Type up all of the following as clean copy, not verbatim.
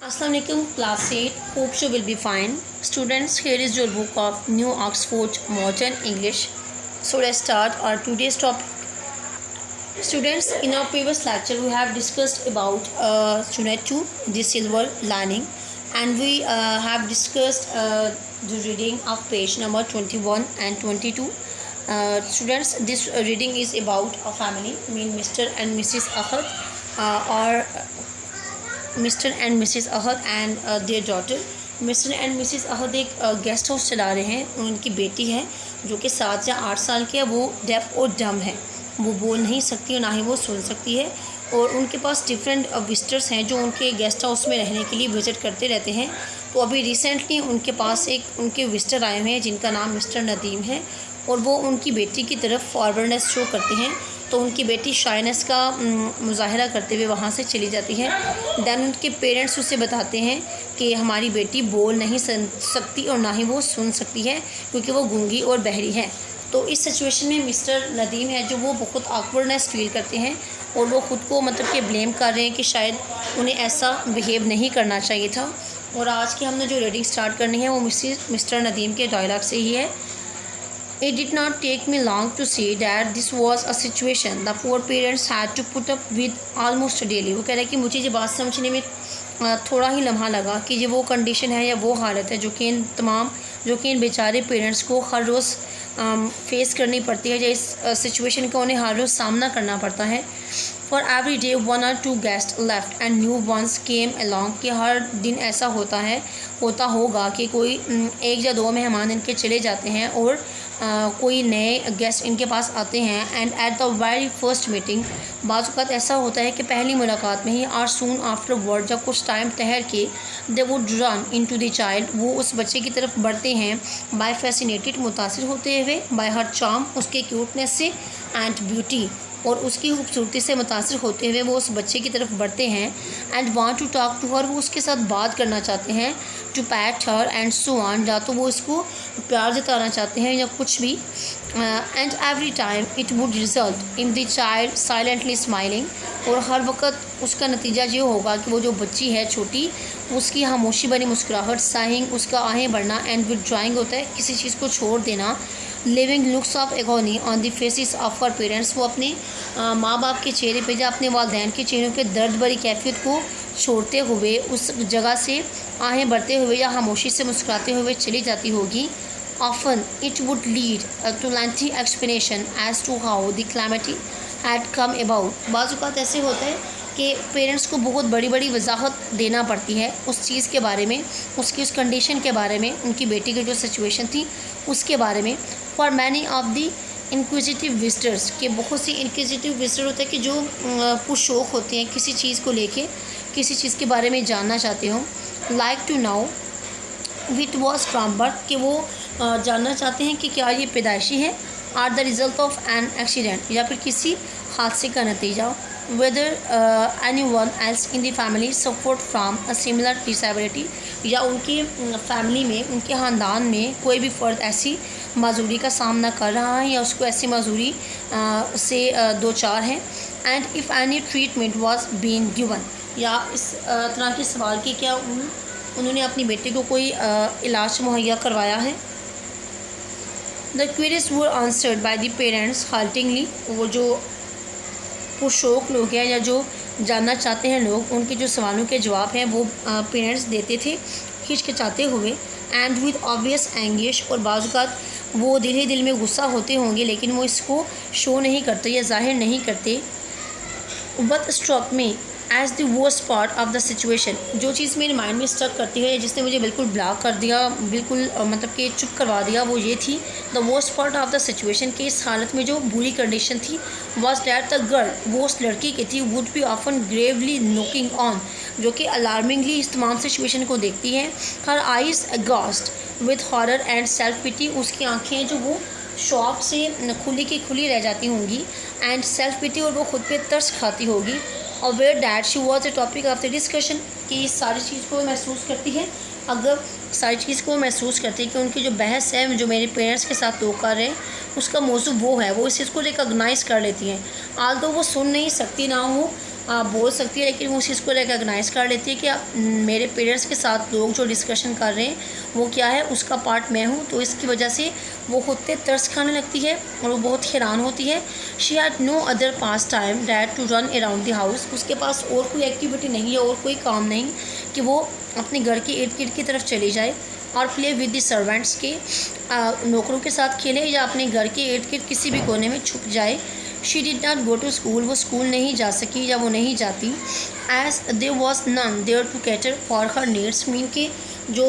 Assalamu alaikum class 8. Hope you will be fine. Students, here is your book of New Oxford Modern English. So let's start our today's topic. Students, in our previous lecture we have discussed about Unit 2, the silver lining, and we have discussed the reading of page number 21 and 22. Students, this reading is about a family, Mr. and Mrs. Ahad, or mister and missus Ahad and their daughter. Mister and missus Ahad एक guest house चला रहे हैं। उनकी बेटी है जो कि 7 या 8 साल की है। वो डेफ और डम है, वो बोल नहीं सकती और ना ही वो सुन सकती है। और उनके पास डिफरेंट विजिटर्स हैं जो उनके गेस्ट हाउस में रहने के लिए विज़िट करते रहते हैं। तो अभी रिसेंटली उनके पास एक उनके विजिटर आए हुए हैं जिनका नाम मिस्टर नदीम है, और वो उनकी बेटी की तरफ फॉरवर्डनेस शो करते हैं। तो उनकी बेटी शाइनेस का मुजाहरा करते हुए वहाँ से चली जाती है। दैन उनके पेरेंट्स उसे बताते हैं कि हमारी बेटी बोल नहीं सकती और ना ही वो सुन सकती है क्योंकि वो गूंगी और बहरी है। तो इस सिचुएशन में मिस्टर नदीम है जो वो बहुत ऑकवर्डनेस फील करते हैं और वो ख़ुद को मतलब कि ब्लेम कर रहे हैं कि शायद उन्हें ऐसा बिहेव नहीं करना चाहिए था। और आज की हमने जो रीडिंग स्टार्ट करनी है वो मिस्टर नदीम के डायलॉग से ही है। It did not take me long to see that this was a situation the poor parents had to put up with almost daily। वो कह रहा है कि मुझे ये बात समझने में थोड़ा ही लम्हा लगा कि ये वो कंडीशन है या वो हालत है जो कि इन बेचारे पेरेंट्स को हर रोज़ फेस करनी पड़ती है, या इस सिचुएशन का उन्हें हर रोज़ सामना करना पड़ता है। For every day 1 or 2 guest left and new ones came along, कि हर दिन ऐसा होता होगा कि कोई 1 या 2 मेहमान इनके चले जाते हैं और कोई नए गेस्ट इनके पास आते हैं। And at the very first meeting, बाज़ वक़्त ऐसा होता है कि पहली मुलाकात में ही आर सून आफ्टर वर्ड, जब कुछ टाइम ठहर के they would run into the child, वो उस बच्चे की तरफ बढ़ते हैं। बाय फैसिनेटेड, मुतासिर होते हुए, बाय हर चार्म, उसके क्यूटनेस से, एंड ब्यूटी, और उसकी खूबसूरती से मुतासिर होते हुए वो उस बच्चे की तरफ बढ़ते हैं। And want to talk to her, वो उसके साथ बात करना चाहते हैं। To pat her and so on, या तो वो इसको प्यार जताना चाहते हैं या कुछ भी। And every time it would result in the child silently smiling, और हर वक्त उसका नतीजा ये होगा कि वो जो बच्ची है छोटी, उसकी खामोशी बनी मुस्कुराहट, साइंग, उसका आहें बढ़ना, एंड विड्रॉइंग होता है किसी चीज़ को छोड़ देना। Living looks of agony on the faces of her parents, वो अपने माँ बाप के चेहरे पे या अपने वालिदैन के चेहरों पे दर्द भरी कैफियत को छोड़ते हुए उस जगह से आहें बढ़ते हुए या खामोशी से मुस्कुराते हुए चली जाती होगी। Often it would lead to lengthy explanation as to how the calamity had come about. बाज़ औक़ात ऐसे होता है कि पेरेंट्स को बहुत बड़ी बड़ी वजाहत देना पड़ती है उस चीज़ के बारे में, उसकी उस कंडीशन के बारे में, उनकी बेटी की जो सिचुएशन थी उसके बारे में। For many of the inquisitive visitors, के बहुत सी इंक्विजिटिव विजिटर होते हैं कि जो पुरशौक़ होते हैं किसी चीज़ को लेके, किसी चीज़ के बारे में जानना चाहते हो। Like to know it was from birth, कि वो जानना चाहते हैं कि क्या ये पैदाइशी है, or the result of an accident, या फिर किसी हादसे का नतीजा। Whether anyone else in the family suffered from a similar disability, या उनकी फैमिली में, उनके ख़ानदान में कोई भी फ़र्द ऐसी माजूरी का सामना कर रहा है या उसको ऐसी माजूरी से दो चार है। And if any treatment was been given, या इस तरह के सवाल की क्या उन्होंने अपनी बेटी को कोई इलाज मुहैया करवाया है। The queries were answered by the parents haltingly, वो जो पुरशौक़ लोग हैं या जो जानना चाहते हैं लोग, उनके जो सवालों के जवाब हैं वो पेरेंट्स देते थे हिचकिचाते हुए। एंड विद ऑब्वियस एंग्विश, और बाज़ औक़ात वो दिल ही दिल में गुस्सा होते होंगे लेकिन वो इसको शो नहीं करते या जाहिर नहीं करते। But struck me as the worst part of the situation, जो चीज़ मेरे माइंड में स्टक करती है जिसने मुझे बिल्कुल ब्लॉक कर दिया, बिल्कुल मतलब कि चुप करवा दिया, वो ये थी the worst part of the situation, कि इस हालत में जो बुरी कंडीशन थी वॉज डैट द गर्ल, वो उस लड़की की थी, would be often gravely looking on, जो कि अलार्मिंगली इस तमाम सिचुएशन को देखती है। Her eyes aghast with horror and self pity, उसकी आँखें जो वो शॉक से खुली की खुली रह जाती होंगी, एंड सेल्फ पिटी, और वो खुद पे तरस खाती होगी। और where that she was the topic of the discussion, कि इस सारी चीज़ को महसूस करती है, अगर सारी चीज़ को महसूस करती है कि उनकी जो बहस है जो मेरे पेरेंट्स के साथ लोग कर रहे हैं उसका मौजू वो है, वो इस चीज़ को रिकॉग्नाइज़ कर लेती हैं। आल्दो वो सुन नहीं सकती ना हो बोल सकती है, लेकिन वो उस चीज़ को रिकॉग्नाइज़ कर लेती है कि मेरे पेरेंट्स के साथ लोग जो डिस्कशन कर रहे हैं वो क्या है, उसका पार्ट मैं हूँ। तो इसकी वजह से वो खुद पे तरस खाने लगती है और वो बहुत हैरान होती है। She had no other pastime that to run around the house. उसके पास और कोई एक्टिविटी नहीं है और कोई काम नहीं कि वो अपने घर के इर्द गिर्द की तरफ चली जाए और प्ले विद द सर्वेंट्स के नौकरों के साथ खेले या अपने घर के इर्द गिर्द किसी भी कोने में छुप जाए। She did not go to school. वो स्कूल नहीं जा सकी या वो नहीं जाती। As there was none there to cater for her needs. Mean के जो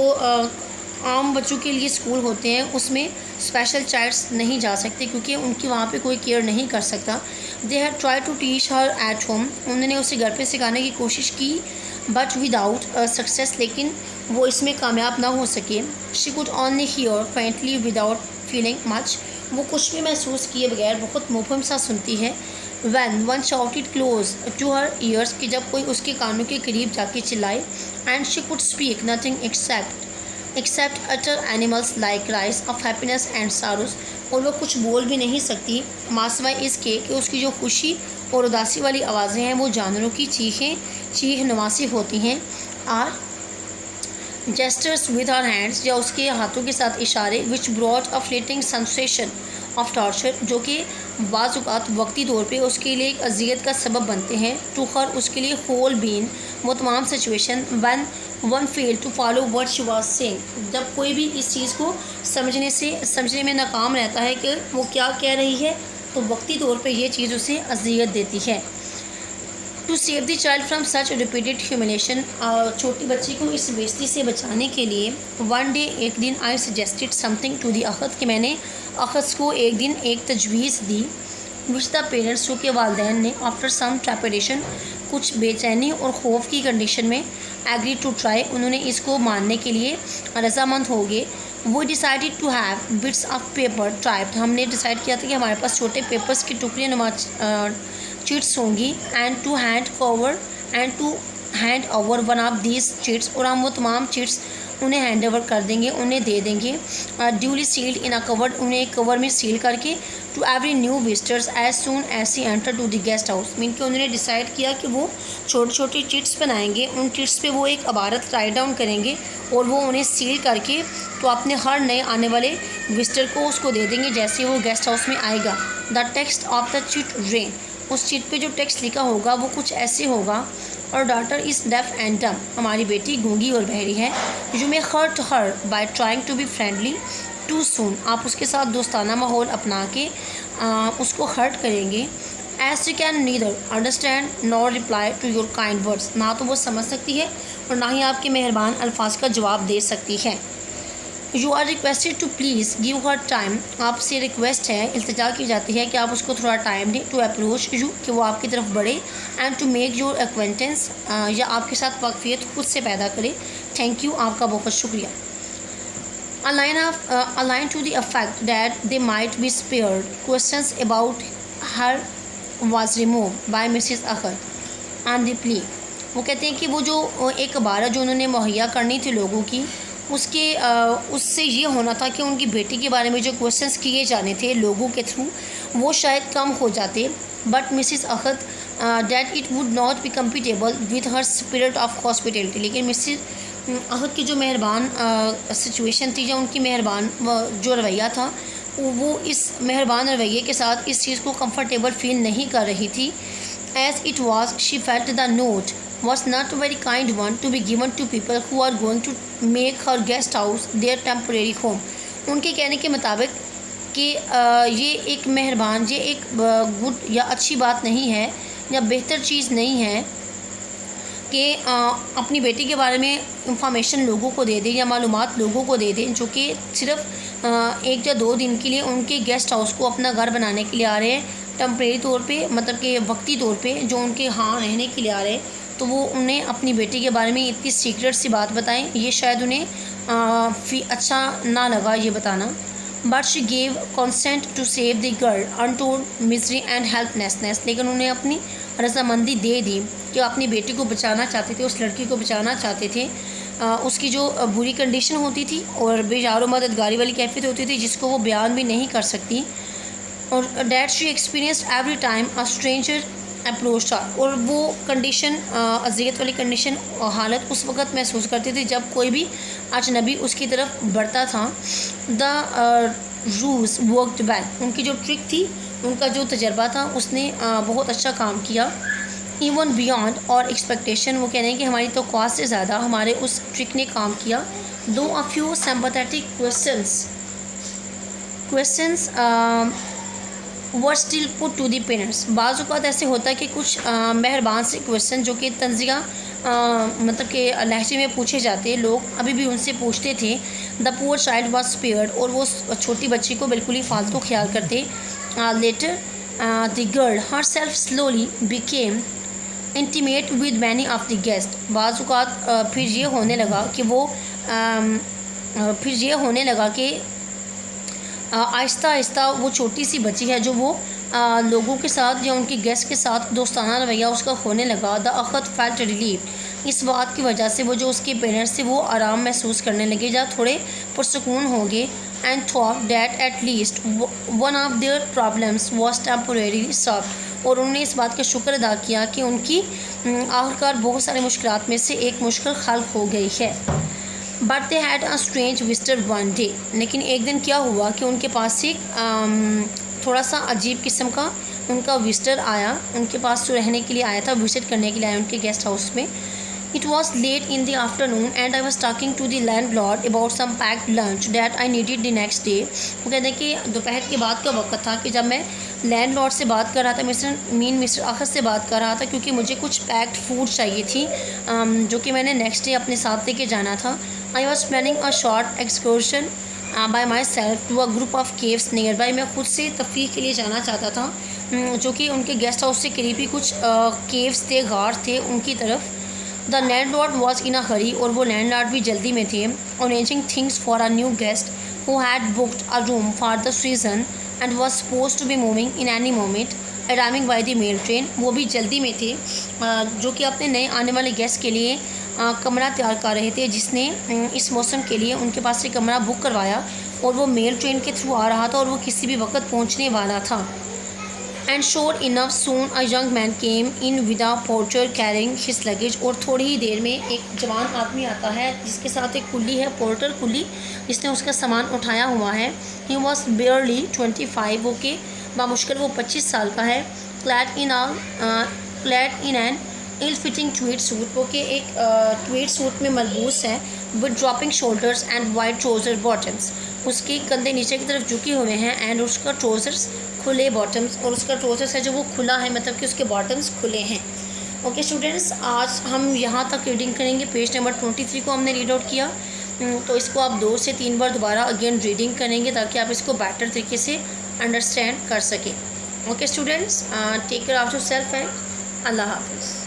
आम बच्चों के लिए स्कूल होते हैं उसमें स्पेशल चाइल्ड्स नहीं जा सकते क्योंकि उनकी वहाँ पे कोई केयर नहीं कर सकता। They had try to teach her at home. उन्होंने उसे घर पे सिखाने की कोशिश की बट विदाउट सक्सेस। लेकिन वो इसमें कामयाब ना हो सके। She could only here faintly without feeling much. वो कुछ भी महसूस किए बगैर बहुत मुबहम सा सुनती है। When one shouted close to her ears कि जब कोई उसके कानों के करीब जाके चिल्लाए। And she could speak nothing except utter animals like cries of happiness and sorrows. और वो कुछ बोल भी नहीं सकती मासवाए इसके कि उसकी जो खुशी और उदासी वाली आवाज़ें हैं वो जानवरों की चीख नवासी होती हैं। और जेस्टर्स विद हर हैंड्स या उसके हाथों के साथ इशारे which brought a fleeting sensation of torture जो कि बाज़ वक्ती तौर पे उसके लिए एक अजियत का सबब बनते हैं। टू हर उसके लिए होल बीन वो तमाम situation when one fail to follow word she was saying. जब कोई भी इस चीज़ को समझने में नाकाम रहता है कि वो क्या कह रही है तो वक्ती तौर पे ये चीज़ उसे अजियत देती है। To save the child from such repeated humiliation. छोटी बच्ची को इस बेइज्जती से बचाने के लिए वन डे एक दिन I suggested something to the Akhad कि मैंने अखद को एक दिन एक तजवीज़ दी विच द पेरेंट्स जो के वालदैन ने आफ्टर सम ट्रेपिडेशन कुछ बेचैनी और खौफ की कंडीशन में एग्री टू ट्राई उन्होंने इसको मानने के लिए रजामंद हो गए। वो decided to have bits of paper typed. हमने डिसाइड किया था कि हमारे पास छोटे पेपर्स की टुकड़ियाँ नुमा चिट्स होंगी and to hand over one of these chits. और हम वो तमाम चिट्स उन्हें हैंड ओवर कर देंगे, उन्हें दे देंगे duly sealed in a covered. उन्हें एक कवर में सील करके to every new visitors as soon as she enter to the guest house. Mean कि उन्होंने डिसाइड किया कि वो छोटे छोटे चिट्स बनाएंगे, उन चिट्स पे वो एक इबारत राइट डाउन करेंगे और वो उन्हें सील करके तो अपने हर नए आने वाले विजिटर को उसको दे देंगे जैसे वो गेस्ट हाउस में आएगा। The text of the chit rain. उस चिट पे जो टेक्स्ट लिखा होगा वो कुछ ऐसे होगा। और डॉटर इज़ डेफ एंड डम। हमारी बेटी गूंगी और बहरी है। You may hurt her by trying to be friendly too soon. आप उसके साथ दोस्ताना माहौल अपना के उसको हर्ट करेंगे। As you can neither understand nor reply to your kind words. ना तो वो समझ सकती है और ना ही आपके मेहरबान अल्फाज का जवाब दे सकती है। You are requested to please give her time. आपसे रिक्वेस्ट है, इल्तिजा की जाती है कि आप उसको थोड़ा टाइम दें। टू अप्रोच यू कि वो आपकी तरफ बढ़े। And to make your acquaintance या आपके साथ वाकफियत खुद से पैदा करे। थैंक यू, आपका बहुत शुक्रिया। A line to the effect that they might be spared questions about her was removed by Mrs. Ahad on the plea। वो कहते हैं कि वो जो एक इबारत जो उन्होंने मुहैया करनी थी लोगों की उससे ये होना था कि उनकी बेटी के बारे में जो क्वेश्चंस किए जाने थे लोगों के थ्रू वो शायद कम हो जाते। But missus Ahad that it would not be compatible with her spirit of hospitality. लेकिन मिसिस अहद की जो मेहरबान सिचुएशन थी या उनकी मेहरबान जो रवैया था वो इस मेहरबान रवैये के साथ इस चीज़ को कंफर्टेबल फील नहीं कर रही थी। As it was she felt the note was not a very kind one to be given to people who are going to make her guest house their temporary home। उनके कहने के मुताबिक कि ये एक मेहरबान ये एक गुड या अच्छी बात नहीं है या बेहतर चीज़ नहीं है कि अपनी बेटी के बारे में इंफॉर्मेशन लोगों को दे दें या मालूमात लोगों को दे दें जो कि सिर्फ 1 या 2 दिन के लिए उनके गेस्ट हाउस को अपना घर बनाने के लिए आ रहे हैं, टेम्परेरी तौर पे, मतलब कि वक्ती तौर पे जो उनके यहाँ रहने के लिए आ रहे हैं। तो वो उन्हें अपनी बेटी के बारे में इतनी सीक्रेट सी बात बताएं, ये शायद उन्हें अच्छा ना लगा ये बताना। But she gave consent to save the girl untold misery and helplessness. लेकिन उन्हें अपनी रजामंदी दे दी कि अपनी बेटी को बचाना चाहते थे, उस लड़की को बचाना चाहते थे। उसकी जो बुरी कंडीशन होती थी और बेजारो मददगारी वाली कैफियत होती थी जिसको वो बयान भी नहीं कर सकती। और that she experienced every time a stranger approach था, और वो कंडीशन अजियत वाली कंडीशन हालत उस वक़्त महसूस करती थी जब कोई भी अजनबी उसकी तरफ बढ़ता था। द रूल्स वर्कड वेल, उनकी जो ट्रिक थी, उनका जो तजर्बा था, उसने बहुत अच्छा काम किया। इवन बियॉन्ड और एक्सपेक्टेशन, वो कह रहे हैं कि हमारी तो ख्वाहिश से ज़्यादा हमारे उस ट्रिक ने काम किया। Though a few sympathetic questions were still put to the parents, बाज़ औक़ात ऐसे होता है कि कुछ मेहरबान से क्वेश्चन जो कि तंज़िया मतलब कि लहजे में पूछे जाते हैं, लोग अभी भी उनसे पूछते थे। The poor child was spared, और वो छोटी बच्ची को बिल्कुल ही फालतू ख्याल करते। Later the girl herself slowly became intimate with many of the guest, बाज़ औक़ात फिर ये होने लगा कि आहिस्ता आहिस्ता वो छोटी सी बच्ची है जो वो लोगों के साथ या उनके गेस्ट के साथ दोस्ताना रवैया उसका होने लगा। द अखत फेल्ट रिलीव, इस बात की वजह से वो जो उसके पेरेंट्स थे वो आराम महसूस करने लगे या थोड़े पुरसकून हो गए। And thought that at least one of their problems was temporary solve, और उन्होंने इस बात का शुक्र अदा किया कि उनकी आखिरकार बहुत सारे मुश्किलात में से एक मुश्किल हल हो गई है। But they had a strange visitor one day, लेकिन एक दिन क्या हुआ कि उनके पास एक थोड़ा सा अजीब किस्म का उनका विजिटर आया, उनके पास जो रहने के लिए आया था, विजिट करने के लिए आया उनके गेस्ट हाउस में। It was late in the afternoon and I was talking to the landlord about some packed lunch that I needed the next day. वो कहते हैं कि दोपहर के बाद का वक्त था कि जब मैं लैंडलॉर्ड से बात कर रहा था, मिस्टर आखिर से बात कर रहा था, क्योंकि मुझे कुछ पैक्ड फूड चाहिए थी जो कि मैंने नेक्स्ट डे अपने साथ लेके जाना था। I was planning a short excursion by myself to a group of caves nearby, मैं खुद से तफरीह के लिए जाना चाहता था जो कि उनके गेस्ट हाउस से करीब ही कुछ केव्स थे, गार थे, उनकी तरफ। The landlord was in a hurry, और वो लैंडलॉर्ड भी जल्दी में थे। Arranging things for a new guest who had booked a room for the season and was suppose to be moving in any moment arriving by the mail train, वो भी जल्दी में थे जो कि अपने नए आने वाले गेस्ट के लिए कमरा तैयार कर रहे थे, जिसने इस मौसम के लिए उनके पास से कमरा बुक करवाया, और वो मेल ट्रेन के थ्रू आ रहा था और वो किसी भी वक्त पहुंचने वाला था। And sure enough soon a young man came in with a porter carrying his luggage, और थोड़ी ही देर में एक जवान आदमी आता है जिसके साथ एक कुल्ली है, पोर्टर कुल्ली, जिसने उसका सामान उठाया हुआ है। ही वॉज बेयरली 25, वो के बामुश्किल वो 25 साल का है। Clad in an ill fitting tweed suit, वो के एक ट्वीड सूट में मलबूस है। With dropping shoulders and white trouser bottoms, उसके कंधे नीचे की तरफ झुके हुए हैं, एंड उसका ट्राउज़र्स खुले बॉटम्स, और उसका ट्राउज़र्स है जो वो खुला है, मतलब कि उसके बॉटम्स खुले हैं। ओके स्टूडेंट्स, आज हम यहाँ तक रीडिंग करेंगे। पेज नंबर 23 को हमने रीड आउट किया, तो इसको आप 2 से 3 बार दोबारा अगेन रीडिंग करेंगे ताकि आप इसको बेटर तरीके से अंडरस्टैंड कर सकें। Okay students, take care of yourself and अल्लाह हाफिज़।